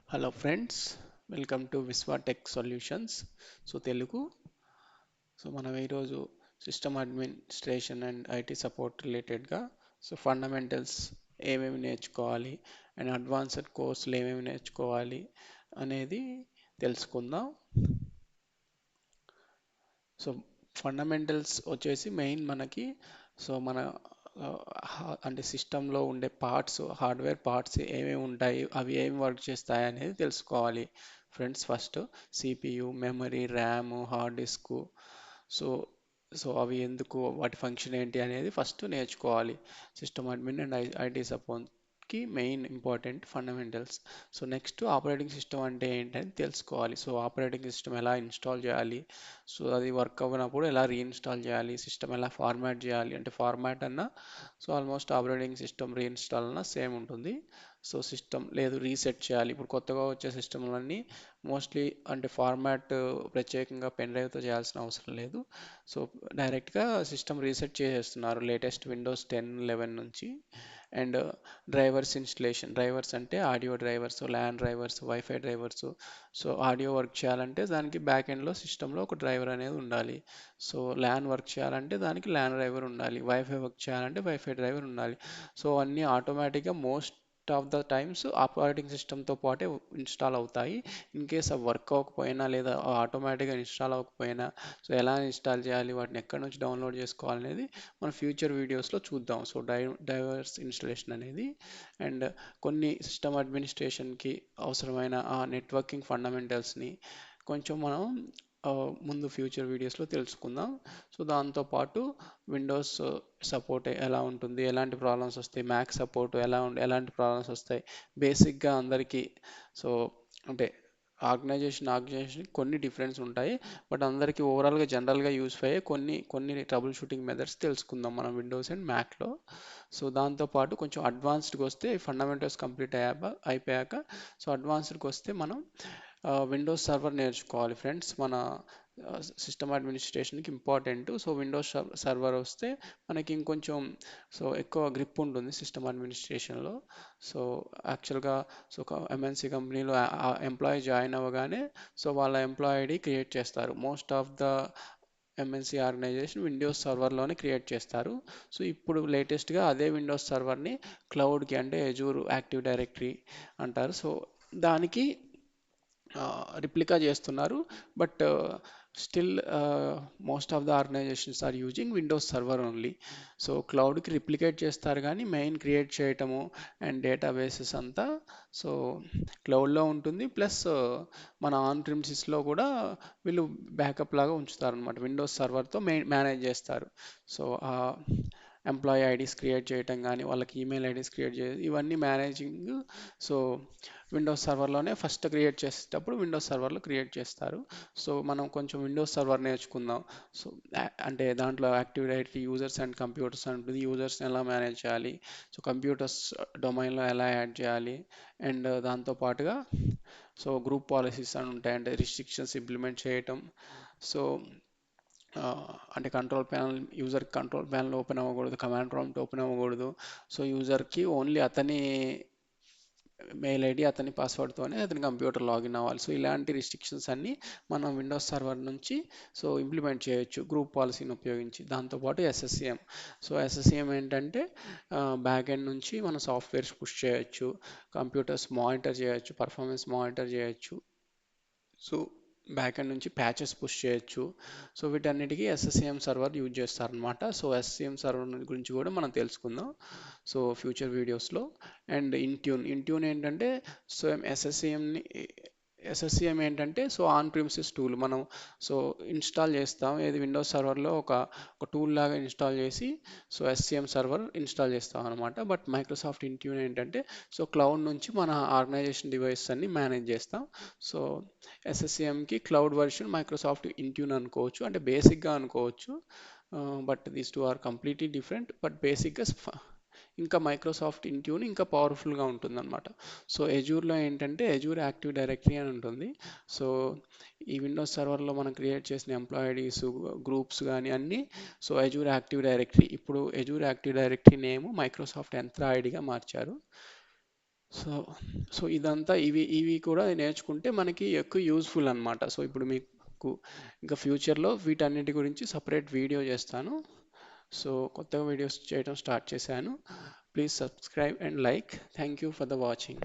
Hello friends, welcome to విశ్వ tech solutions. Telugu. మనం ఈరోజు system administration and IT support రిలేటెడ్గా ఫండమెంటల్స్ ఏమేమి నేర్చుకోవాలి అండ్ అడ్వాన్స్డ్ కోర్సులు ఏమేమి నేర్చుకోవాలి అనేది తెలుసుకుందాం. సో ఫండమెంటల్స్ వచ్చేసి మెయిన్ మనకి మన అంటే సిస్టంలో ఉండే పార్ట్స్, హార్డ్వేర్ పార్ట్స్ ఏమేమి ఉంటాయి, అవి ఏమి వర్క్ చేస్తాయి అనేది తెలుసుకోవాలి friends. First CPU, memory, RAM, hard disk. So అవి ఎందుకు, వాటి ఫంక్షన్ ఏంటి అనేది ఫస్ట్ నేర్చుకోవాలి. సిస్టమ్ అడ్మిన్ అండ్ ఐటీ సపోర్ట్కి main important fundamentals. Next operating system అంటే ఏంటని తెలుసుకోవాలి. ఆపరేటింగ్ సిస్టమ్ ఎలా ఇన్స్టాల్ చేయాలి, అది వర్క్ అవ్వనప్పుడు ఎలా రీఇన్స్టాల్ చేయాలి, సిస్టమ్ ఎలా ఫార్మాట్ చేయాలి, అంటే ఫార్మాట్ అన్న ఆల్మోస్ట్ ఆపరేటింగ్ సిస్టమ్ రీఇన్స్టాల్ అన్న సేమ్ ఉంటుంది. సిస్టమ్ లేదు రీసెట్ చేయాలి. ఇప్పుడు కొత్తగా వచ్చే సిస్టమ్లన్నీ మోస్ట్లీ అంటే ఫార్మాట్ ప్రత్యేకంగా పెన్ డ్రైవ్తో చేయాల్సిన అవసరం లేదు. డైరెక్ట్గా సిస్టమ్ రీసెట్ చేసేస్తున్నారు లేటెస్ట్ విండోస్ 10, 11 నుంచి. అండ్ డ్రైవర్స్ ఇన్స్టలేషన్, డ్రైవర్స్ అంటే audio drivers, LAN drivers, wifi drivers. Audio work చేయాలంటే దానికి బ్యాక్ ఎండ్లో సిస్టంలో ఒక డ్రైవర్ అనేది ఉండాలి. ల్యాన్ వర్క్ చేయాలంటే దానికి ల్యాన్ డ్రైవర్ ఉండాలి. వైఫై వర్క్ చేయాలంటే వైఫై డ్రైవర్ ఉండాలి. అన్నీ ఆటోమేటిక్గా most of the times operating సిస్టమ్తో పాటే ఇన్స్టాల్ అవుతాయి. ఇన్ కేస్ అవి వర్క్ అవ్వకపోయినా లేదా ఆటోమేటిక్గా ఇన్స్టాల్ అవ్వకపోయినా ఎలా ఇన్స్టాల్ చేయాలి, వాటిని ఎక్కడి నుంచి డౌన్లోడ్ చేసుకోవాలనేది మన ఫ్యూచర్ వీడియోస్లో చూద్దాం. డైవర్స్ ఇన్స్టలేషన్ అనేది. అండ్ కొన్ని సిస్టమ్ అడ్మినిస్ట్రేషన్కి అవసరమైన ఆ నెట్వర్కింగ్ ఫండమెంటల్స్ని కొంచెం మనం ముందు ఫ్యూచర్ వీడియోస్లో తెలుసుకుందాం. దాంతోపాటు విండోస్ సపోర్ట్ ఎలా ఉంటుంది, ఎలాంటి ప్రాబ్లమ్స్ వస్తాయి, మ్యాక్ సపోర్ట్ ఎలాంటి ప్రాబ్లమ్స్ వస్తాయి బేసిక్గా అందరికీ. సో అంటే ఆర్గనైజేషన్ కొన్ని డిఫరెన్స్ ఉంటాయి, బట్ అందరికీ ఓవరాల్గా జనరల్గా యూస్ అయ్యే కొన్ని ట్రబుల్ షూటింగ్ మెథడ్స్ తెలుసుకుందాం మనం విండోస్ అండ్ మ్యాక్లో. దాంతోపాటు కొంచెం అడ్వాన్స్డ్కి వస్తే ఫండమెంటల్స్ కంప్లీట్ అయిపోయాక అడ్వాన్స్డ్కి వస్తే మనం విండోస్ సర్వర్ నేర్చుకోవాలి ఫ్రెండ్స్. మన సిస్టమ్ అడ్మినిస్ట్రేషన్కి ఇంపార్టెంట్. విండోస్ సర్వర్ వస్తే మనకి ఇంకొంచెం ఎక్కువ గ్రిప్ ఉంటుంది సిస్టమ్ అడ్మినిస్ట్రేషన్లో. యాక్చువల్గా ఒక ఎంఎన్సి కంపెనీలో ఎంప్లాయీ జాయిన్ అవ్వగానే వాళ్ళ ఎంప్లాయీ ఐడి క్రియేట్ చేస్తారు. Most of the MNC organization Windows సర్వర్లోనే క్రియేట్ చేస్తారు. ఇప్పుడు లేటెస్ట్గా అదే విండోస్ సర్వర్ని క్లౌడ్కి, అంటే ఎజూర్ యాక్టివ్ డైరెక్టరీ అంటారు, దానికి రిప్లికా చేస్తున్నారు. But still most of the organizations are using Windows server only. క్లౌడ్కి రిప్లికేట్ చేస్తారు కానీ మెయిన్ క్రియేట్ చేయటము అండ్ డేటాబేసెస్ అంతా క్లౌడ్లో ఉంటుంది. ప్లస్ మన ఆన్ ప్రిమిసెస్లో కూడా వీళ్ళు బ్యాకప్ లాగా ఉంచుతారు అనమాట. విండోస్ సర్వర్తో మేనేజ్ చేస్తారు. ఎంప్లాయీ ఐడీస్ క్రియేట్ చేయటం కానీ, వాళ్ళకి ఈమెయిల్ ఐడీస్ క్రియేట్ చేయడం, ఇవన్నీ మేనేజింగ్ విండోస్ సర్వర్లోనే ఫస్ట్ క్రియేట్ చేసేటప్పుడు విండోస్ సర్వర్లో క్రియేట్ చేస్తారు. మనం కొంచెం విండోస్ సర్వర్ నేర్చుకుందాం. సో అంటే దాంట్లో active directory, users and computers ఉంటుంది. యూజర్స్ని ఎలా మేనేజ్ చేయాలి, కంప్యూటర్స్ డొమైన్లో ఎలా యాడ్ చేయాలి, అండ్ దాంతోపాటుగా గ్రూప్ పాలసీస్ అని ఉంటాయి, అంటే రిస్ట్రిక్షన్స్ ఇంప్లిమెంట్ చేయటం. సో అంటే యూజర్ కంట్రోల్ ప్యానల్ ఓపెన్ అవ్వకూడదు, కమాండ్ ప్రాంప్ట్ ఓపెన్ అవ్వకూడదు. యూజర్కి ఓన్లీ అతని మెయిల్ ఐడి, అతని పాస్వర్డ్తోనే అతని కంప్యూటర్ లాగిన్ అవ్వాలి. ఇలాంటి రిస్ట్రిక్షన్స్ అన్నీ మనం విండోస్ సర్వర్ నుంచి ఇంప్లిమెంట్ చేయొచ్చు గ్రూప్ పాలసీని ఉపయోగించి. దాంతోపాటు ఎస్ఎస్సిఎం. ఎస్ఎస్సిఎం ఏంటంటే బ్యాక్ ఎండ్ నుంచి మనం సాఫ్ట్వేర్స్ పుష్ చేయొచ్చు, కంప్యూటర్స్ మానిటర్ చేయొచ్చు, పర్ఫార్మెన్స్ మానిటర్ చేయొచ్చు. బ్యాక్ ఎండ్ నుంచి ప్యాచెస్ పుష్ చేయొచ్చు. వీటన్నిటికీ ఎస్ఎస్సిఎం సర్వర్ యూజ్ చేస్తారనమాట. ఎస్ఎస్సిఎం సర్వర్ గురించి కూడా మనం తెలుసుకుందాం ఫ్యూచర్ వీడియోస్లో. అండ్ ఇంట్యూన్ ఏంటంటే ఎస్ఎస్సిఎం ఏంటంటే ఆన్ ప్రిమిసెస్ టూల్. మనం ఇన్స్టాల్ చేస్తాం, ఏది విండోస్ సర్వర్లో ఒక టూల్ లాగా ఇన్స్టాల్ చేసి ఎస్సిఎం సర్వర్ ఇన్స్టాల్ చేస్తాం అనమాట. బట్ మైక్రోసాఫ్ట్ ఇంట్యూన్ ఏంటంటే క్లౌడ్ నుంచి మన ఆర్గనైజేషన్ డివైస్ అన్ని మేనేజ్ చేస్తాం. ఎస్ఎస్సిఎంకి క్లౌడ్ వర్షన్ మైక్రోసాఫ్ట్ ఇంట్యూన్ అనుకోవచ్చు, అంటే బేసిక్గా అనుకోవచ్చు. But these two are completely different. But బేసిక్గా ఇంకా మైక్రోసాఫ్ట్ ఇంట్యూన్ ఇంకా పవర్ఫుల్గా ఉంటుంది అనమాట. ఎజూర్లో ఏంటంటే ఎజూర్ యాక్టివ్ డైరెక్టరీ అని ఉంటుంది. ఈ విండోస్ సర్వర్లో మనం క్రియేట్ చేసిన ఎంప్లాయీ ఐడీస్, గ్రూప్స్ కానీ అన్నీ ఎజూర్ యాక్టివ్ డైరెక్టరీ. ఇప్పుడు Azure active directory name Microsoft యంత్ర ఐడిగా మార్చారు. సో సో ఇదంతా ఇవి కూడా నేర్చుకుంటే మనకి ఎక్కువ యూస్ఫుల్ అన్నమాట. సో ఇప్పుడు మీకు ఇంకా ఫ్యూచర్లో వీటన్నిటి గురించి సపరేట్ వీడియో చేస్తాను. సో కొత్తగా వీడియోస్ చేయడం స్టార్ట్ చేశాను. Please subscribe and like. Thank you for the watching.